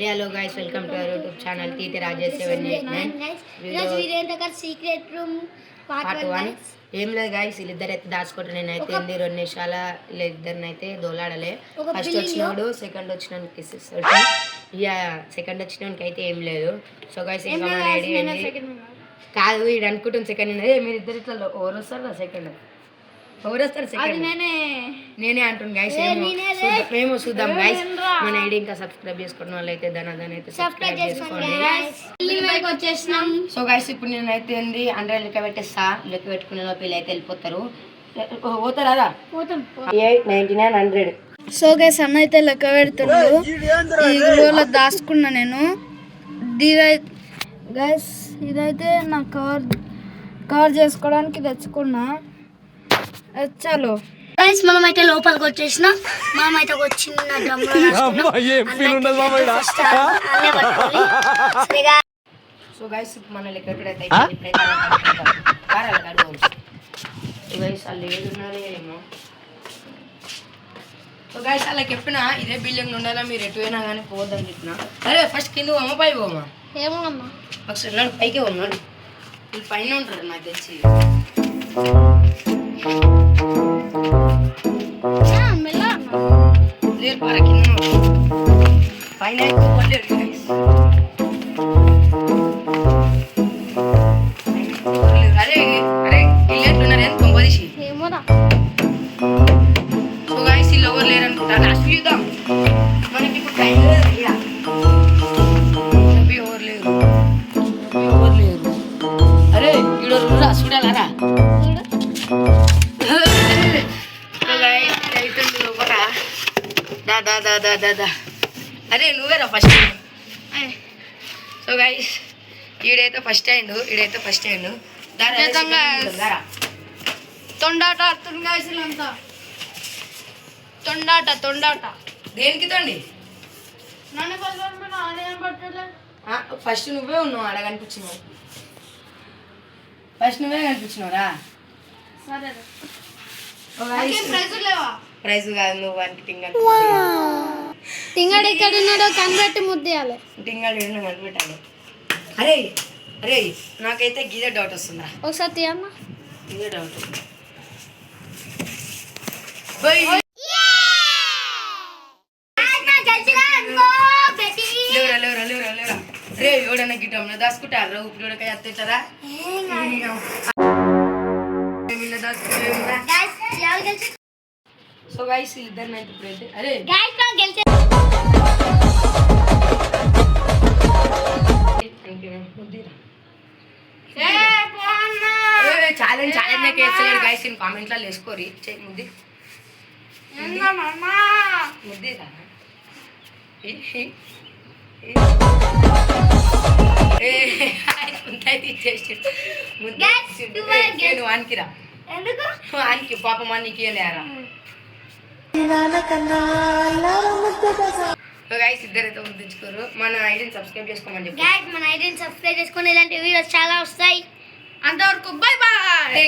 Hello guys, welcome to our YouTube channel TT Rajesh 789 secret room part 1. ఏం లేదు guys, వీళ్ళిద్దరు అయితే దాచుకుంటారు. నేనైతే 2 నిమిషాల వీళ్ళిద్దరిని అయితే దోలాడలే. ఫస్ట్ వచ్చినోడు సెకండ్ వచ్చినోడికి ఇస్తాడు. ఇక సెకండ్ వచ్చినోడికి అయితే ఏం లేదు. సో గైస్, ఇంకా మన ఐడియా కాదు, వీడు అనుకుంటుంది సెకండ్. మీరు ఇద్దరు ఇట్లా ఎవరు వస్తారు సెకండ్? ఎవరు వస్తారు సెకండ్? నేనే అంటున్నాను గైస్. మేము చూద్దాం గైస్. మన ఐడి ఇంకా సబ్స్క్రైబ్ చేసుకోవడం వల్ల అయితే దాని అయితే సబ్స్క్రైబ్ చేసుకోండి. సో గైస్, ఇప్పుడు నేనైతే 100 లెక్క పెట్టేస్తా. లెక్క పెట్టుకునే లోపు వీళ్ళు అయితే వెళ్ళిపోతారు. పోతారా? 99 100. సో గైస్, అన్న అయితే లెక్క పెడుతున్నాడు. ఈ రోజులో దాచుకున్నా నేను. గైస్, ఇదైతే నా కవర్ చేసుకోవడానికి తెచ్చుకున్నా. చలో గైస్, మనం అయితే లోపలికి వచ్చేసిన. మనం అయితే వచ్చిన సో గైస్, మన లెక్క అయితే ఏమో. సో గైస్, అలా చెప్పిన ఇదే బిల్డింగ్ ఉండాలా, మీరు ఎటు అయినా కానీ పోవద్దని చెప్పిన. అరే ఫస్ట్ కింద పోమా పై పోమా? ఏమోమ్మా, ఒకసారి నడు పైకే ఉన్నాడు. వీళ్ళు పైన ఉంటారు నాకు తెలిసి. లేరు పార కింద పైన లేరు గైస్. అరే అరే వెళ్ళేట్టున్నారు ఏం కొంపదీసి. సో గైస్, వీళ్ళు ఎవరు లేరు అనుకుంటా. లాస్ట్ చూద్దాం. మనకి ఇప్పుడు టైం లేదు. ఎవరు లేరు, ఎవరు లేరు. అరే వీడు చూడాలరా. అరే నువ్వేరా ఫస్ట్. సో గైస్, ఈడైతే ఫస్ట్ అయిండు. తొండాట తొండాట దేనికి తోండి? నన్ను ఫస్ట్ నువ్వే ఉన్నావు, ఆడ కనిపించినావు. ఫస్ట్ నువ్వే కనిపించినావురా. సరే, ప్రైజ్ కాదు, నువ్వు వానికి తింగడు ఇక్కడ ఉన్నాడో కనిపెట్టి ముద్దేయాలి. టింగాడు కనిపెట్టాలి. అరే అరే నాకైతే గిదే డౌట్ వస్తుందా? ఒకసారి తీయమ్మా. గిదే డౌట్. లేవరా రే, ఎవడన్నా గిట్టం దాచుకుంటారా? ఉప్పుడోడకాయ అత్తేటారా? సో గైస్, వీళ్ళిద్దరిని అయితే ఇప్పుడైతే అరే ఛాలెంజ్ వేస్తలేడు గైస్. నేను కామెంట్లో వేసుకోరి చెయ్యి ముద్ది ముద్దిరా. నువ్వు ఆనికిరా, ఆనికి పాపం నీకు లేరా. గైస్, ఇద్దరైతే ముద్దించుకోరు. మన ఐడిని సబ్స్క్రైబ్ చేసుకోమని చెప్పి. మన ఐడిని సబ్స్క్రైబ్ చేసుకొని ఇలాంటి వీడియోస్ చాలా వస్తాయి. అంతవరకు బై బాయ్.